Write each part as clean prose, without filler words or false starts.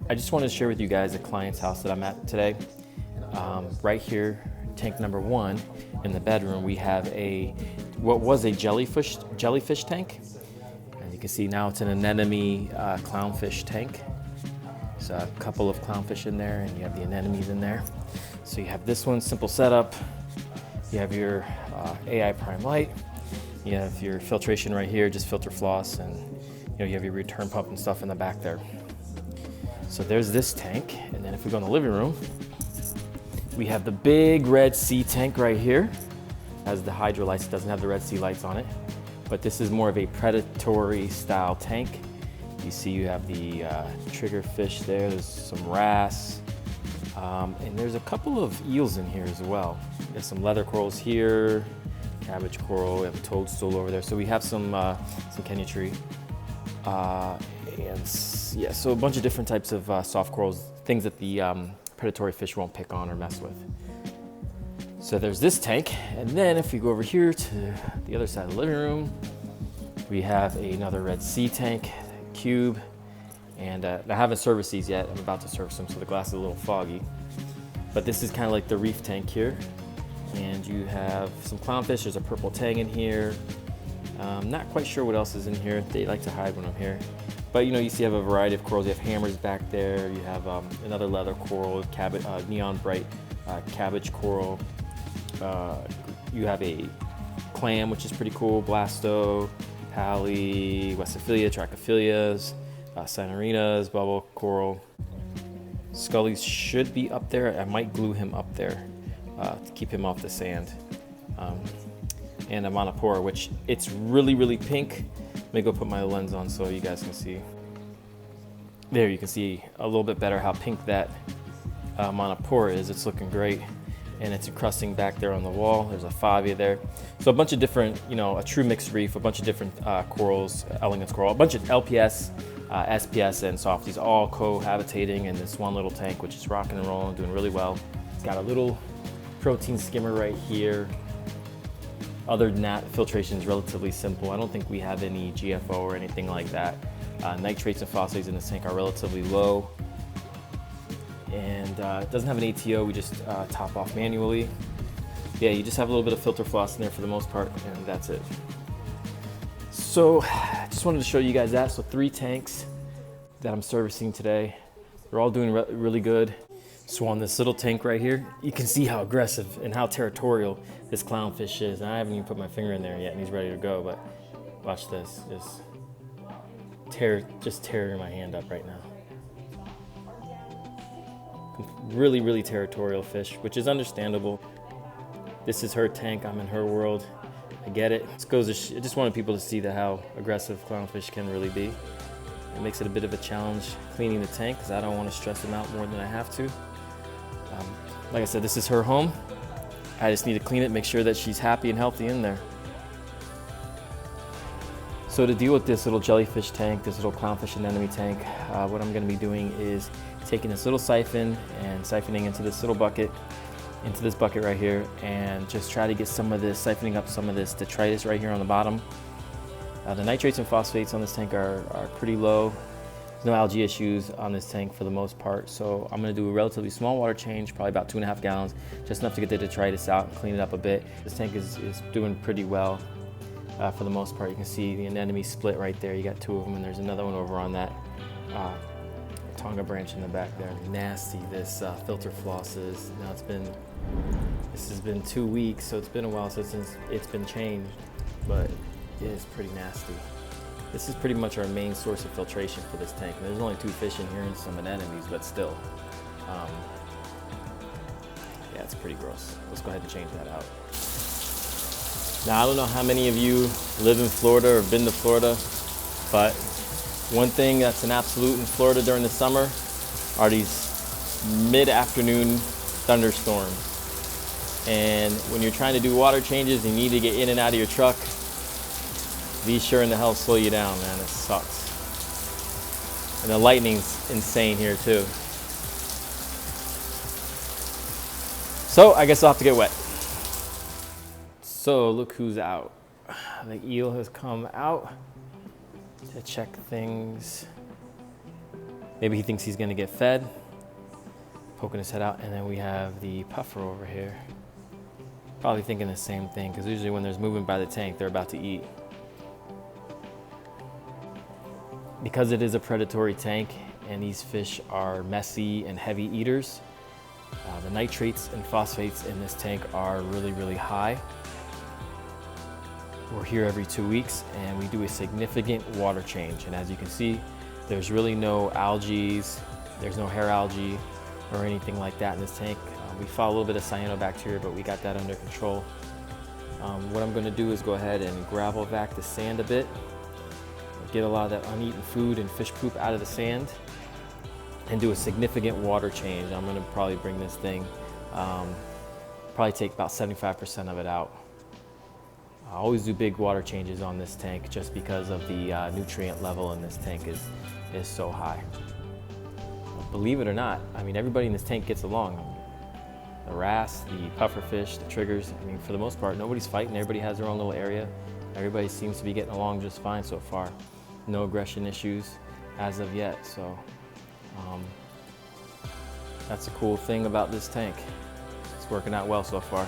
I just wanted to share with you guys a client's house that I'm at today. Right here, tank number 1 in the bedroom, we have what was a jellyfish tank. As you can see now, it's an anemone clownfish tank. So a couple of clownfish in there, and you have the anemones in there. So you have this one, simple setup. You have your AI prime light. You have your filtration right here, just filter floss, and you have your return pump and stuff in the back there. So there's this tank, and then if we go in the living room, we have the big Red Sea tank right here. It has the hydro lights, it doesn't have the Red Sea lights on it, but this is more of a predatory style tank. You see you have the trigger fish there, there's some wrasse, and there's a couple of eels in here as well. There's some leather corals here, cabbage coral, we have a toadstool over there, so we have some Kenya tree. And yeah, so a bunch of different types of soft corals, things that the predatory fish won't pick on or mess with. So there's this tank, and then if we go over here to the other side of the living room, we have another Red Sea tank, cube, and I haven't serviced these yet. I'm about to service them, so the glass is a little foggy. But this is kind of like the reef tank here, and you have some clownfish. There's a purple tang in here. Not quite sure what else is in here. They like to hide when I'm here. But you see you have a variety of corals. You have hammers back there. You have another leather coral, neon bright cabbage coral. You have a clam, which is pretty cool. Blasto, pally, Westophilia, Trichophilias, Sinarinas, bubble coral. Scullies should be up there. I might glue him up there to keep him off the sand. And a monopora, which it's really pink. Let me go put my lens on so you guys can see. There, you can see a little bit better how pink that monopora is. It's looking great, and it's encrusting back there on the wall. There's a favia there. So a bunch of different, a true mixed reef, a bunch of different corals, elegance coral, a bunch of LPS, SPS, and softies, all cohabitating in this one little tank, which is rocking and rolling, doing really well. It's got a little protein skimmer right here. Other than that, filtration is relatively simple. I don't think we have any GFO or anything like that. Nitrates and phosphates in this tank are relatively low. And it doesn't have an ATO, we just top off manually. Yeah, you just have a little bit of filter floss in there for the most part, and that's it. So, just wanted to show you guys that. So 3 tanks that I'm servicing today. They're all doing really good. So on this little tank right here, you can see how aggressive and how territorial this clownfish is. And I haven't even put my finger in there yet, and he's ready to go, but watch this. Just tearing my hand up right now. Really territorial fish, which is understandable. This is her tank, I'm in her world. I get it. I just wanted people to see how aggressive clownfish can really be. It makes it a bit of a challenge cleaning the tank because I don't want to stress them out more than I have to. Like I said, this is her home. I just need to clean it, make sure that she's happy and healthy in there. So to deal with this little jellyfish tank, this little clownfish anemone tank, what I'm going to be doing is taking this little siphon and siphoning into this little bucket, into this bucket right here, and just try to get siphoning up some of this detritus right here on the bottom. The nitrates and phosphates on this tank are pretty low. There's no algae issues on this tank for the most part, so I'm going to do a relatively small water change, probably about 2.5 gallons, just enough to get the detritus out and clean it up a bit. This tank is doing pretty well for the most part. You can see the anemone split right there. You got 2 of them, and there's another one over on that Tonga branch in the back there. Nasty, this filter floss is. Now this has been 2 weeks, so it's been a while since it's been changed, but it is pretty nasty. This is pretty much our main source of filtration for this tank. And there's only 2 fish in here and some anemones, but still. Yeah, it's pretty gross. Let's go ahead and change that out. Now, I don't know how many of you live in Florida or been to Florida, but one thing that's an absolute in Florida during the summer are these mid-afternoon thunderstorms. And when you're trying to do water changes, you need to get in and out of your truck. These sure in the hell slow you down, man. It sucks. And the lightning's insane here too. So I guess I'll have to get wet. So look who's out. The eel has come out to check things. Maybe he thinks he's gonna get fed, poking his head out. And then we have the puffer over here. Probably thinking the same thing, because usually when there's movement by the tank, they're about to eat. Because it is a predatory tank and these fish are messy and heavy eaters, the nitrates and phosphates in this tank are really, really high. We're here every 2 weeks and we do a significant water change. And as you can see, there's really no algae, there's no hair algae or anything like that in this tank. We fought a little bit of cyanobacteria, but we got that under control. What I'm gonna do is go ahead and gravel vac the sand a bit, get a lot of that uneaten food and fish poop out of the sand, and do a significant water change. I'm gonna probably bring this thing, probably take about 75% of it out. I always do big water changes on this tank just because of the nutrient level in this tank is so high. Believe it or not, I mean, everybody in this tank gets along. The wrasse, the pufferfish, the triggers, I mean, for the most part, nobody's fighting. Everybody has their own little area. Everybody seems to be getting along just fine so far. No aggression issues as of yet. So that's a cool thing about this tank. It's working out well so far.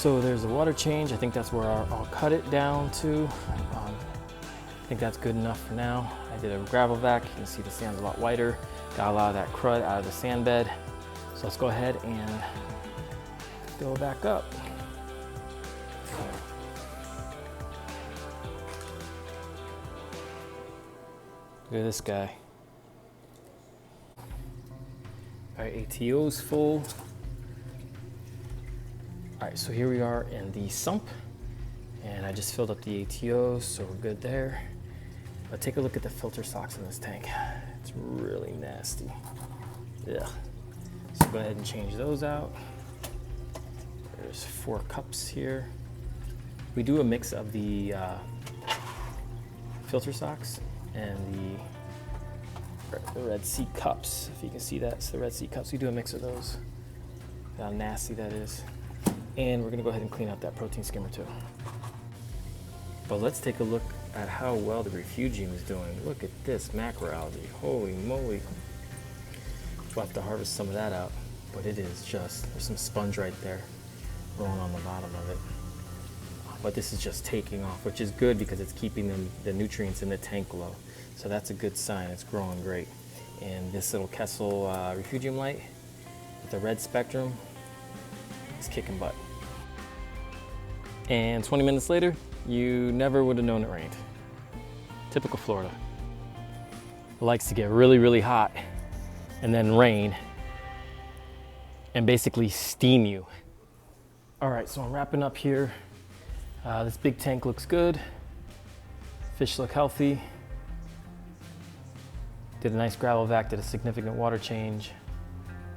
So there's a water change. I think that's where I'll cut it down to. I think that's good enough for now. I did a gravel vac. You can see the sand's a lot whiter. Got a lot of that crud out of the sand bed. So let's go ahead and go back up. Look at this guy. All right, ATO's full. All right, so here we are in the sump, and I just filled up the ATOs, so we're good there. But take a look at the filter socks in this tank. It's really nasty. Yeah. So go ahead and change those out. There's 4 cups here. We do a mix of the filter socks and the Red Sea cups, if you can see that. So the Red Sea cups, we do a mix of those. How nasty that is. And we're gonna go ahead and clean out that protein skimmer too. But let's take a look at how well the refugium is doing. Look at this macroalgae, holy moly. We'll have to harvest some of that out, but it is just, there's some sponge right there rolling on the bottom of it. But this is just taking off, which is good because it's keeping the nutrients in the tank low. So that's a good sign, it's growing great. And this little Kessel refugium light with the red spectrum is kicking butt. And 20 minutes later, you never would have known it rained. Typical Florida. It likes to get really, really hot and then rain and basically steam you. All right, so I'm wrapping up here. This big tank looks good. Fish look healthy. Did a nice gravel vac, did a significant water change.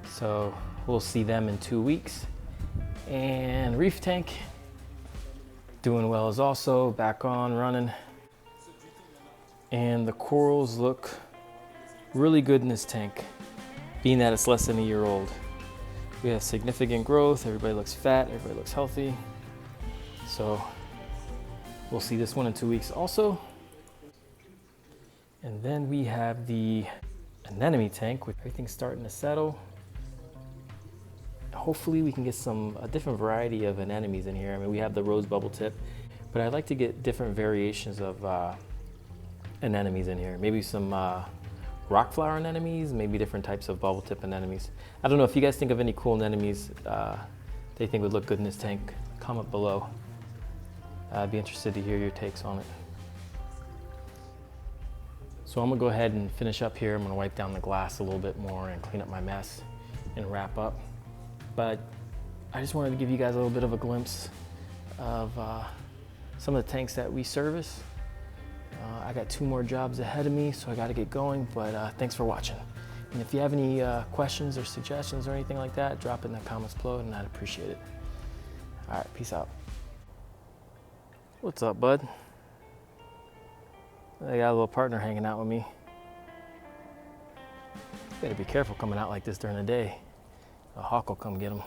So we'll see them in 2 weeks. And reef tank, doing well as also, back on, running. And the corals look really good in this tank, being that it's less than a year old. We have significant growth, everybody looks fat, everybody looks healthy. So we'll see this one in 2 weeks also. And then we have the anemone tank with everything starting to settle. Hopefully we can get a different variety of anemones in here. I mean, we have the rose bubble tip, but I'd like to get different variations of anemones in here. Maybe some rock flower anemones, maybe different types of bubble tip anemones. I don't know if you guys think of any cool anemones they think would look good in this tank. Comment below. I'd be interested to hear your takes on it. So I'm gonna go ahead and finish up here. I'm gonna wipe down the glass a little bit more and clean up my mess and wrap up. But I just wanted to give you guys a little bit of a glimpse of some of the tanks that we service. I got 2 more jobs ahead of me, so I gotta get going, but thanks for watching. And if you have any questions or suggestions or anything like that, drop it in the comments below and I'd appreciate it. All right, peace out. What's up, bud? I got a little partner hanging out with me. Better be careful coming out like this during the day. A hawk will come get him.